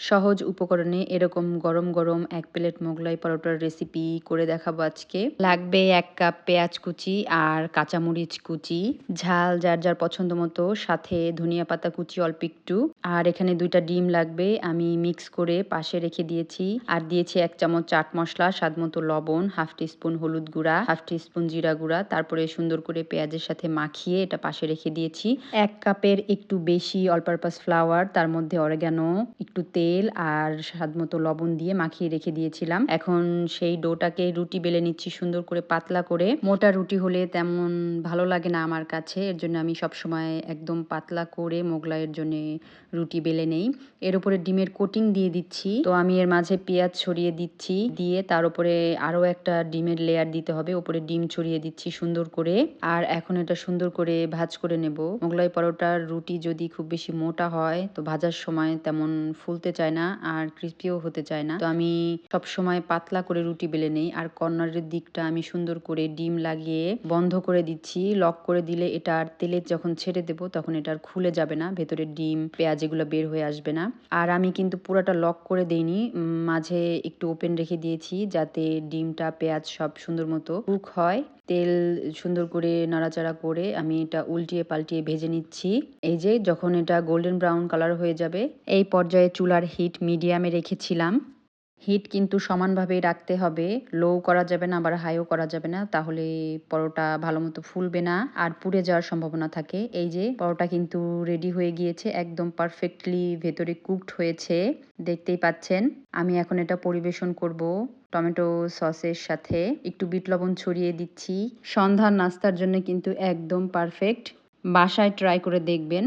সহজ উপকরণে এরকম গরম গরম ১ প্লেট মোগলাই পরোটার রেসিপি করে দেখাবো আজকে। লাগবে ১ কাপ পেঁয়াজ কুচি আর কাঁচামরিচ কুচি, ঝাল যার যার পছন্দ মতো, সাথে ধনিয়া পাতা কুচি অল্প একটু। আর এখানে ২ টা ডিম লাগবে, আমি মিক্স করে পাশে রেখে দিয়েছি। আর দিয়েছি ১ চামচ চাট মসলা, স্বাদমতো লবণ, 1/2 টিস্পুন হলুদ গুঁড়া, 1/2 টিস্পুন জিরা গুঁড়া। তারপরে সুন্দর করে পেঁয়াজের সাথে মাখিয়ে এটা পাশে রেখে দিয়েছি। ১ কাপের একটু বেশি অল পারপাস ফ্লাওয়ার, তার মধ্যে অরিগ্যানো, একটু তেল আর স্বাদমতো লবণ দিয়ে মাখিয়ে রেখে দিয়েছিলাম। এখন সেই ডোটাকে রুটি বেলে নিচ্ছি সুন্দর করে পাতলা করে। মোটা রুটি হলে তেমন ভালো লাগে না আমার কাছে। এর জন্য আমি সবসময় একদম পাতলা করে মোগলাইয়ের জন্যে রুটি বেলে নেই। এর উপরে ডিমের কোটিং দিয়ে দিচ্ছি। তো আমি এর মাঝে পেঁয়াজ ছড়িয়ে দিচ্ছি। দিয়ে তার উপরে আরো একটা ডিমের লেয়ার দিতে হবে। উপরে ডিম ছড়িয়ে দিচ্ছি সুন্দর করে। আর এখন এটা সুন্দর করে ভাঁজ করে নেব। মোগলাই পরোটার রুটি যদি খুব বেশি মোটা হয় তো ভাজার সময় তেমন ফুলতে চায় না আর ক্রিস্পিও হতে চায় না। তো আমি সবসময় পাতলা করে রুটি বেলে নেই। আর কর্নারের দিকটা আমি সুন্দর করে ডিম লাগিয়ে বন্ধ করে দিচ্ছি। লক করে দিলে এটা আর তেলে যখন ছেড়ে দেব তখন এটা আর খুলে যাবে না। ভেতরের ডিম, পেঁয়াজ এগুলো বের হয়ে আসবে না। আর আমি কিন্তু পুরাটা লক করে দেইনি। মাঝে একটু ওপেন রেখে দিয়েছি যাতে ডিমটা, পেঁয়াজ সব সুন্দর মতো কুক হয়। তেল সুন্দর করে নাড়াচাড়া করে আমি এটা উল্টিয়ে পাল্টিয়ে ভেজে নিচ্ছি। এই যে যখন এটা গোল্ডেন ব্রাউন কালার হয়ে যাবে, এই পর্যায়ে চুলার হিট মিডিয়ামে রেখেছিলাম। হিট কিন্তু সমানভাবেই রাখতে হবে। লো করা যাবে না, আবার হাইও করা যাবে না। তাহলে পরোটা ভালোমতো ফুলবে না আর পুড়ে যাওয়ার সম্ভাবনা থাকে। এই যে পরোটা কিন্তু রেডি হয়ে গিয়েছে। একদম পারফেক্টলি ভেতরে কুকড হয়েছে। দেখতেই পাচ্ছেন। আমি এখন এটা পরিবেশন করব টমেটো সসের সাথে। একটু বিট লবণ ছড়িয়ে দিচ্ছি। সন্ধ্যার নাস্তার জন্য কিন্তু একদম পারফেক্ট। বাসায় ট্রাই করে দেখবেন।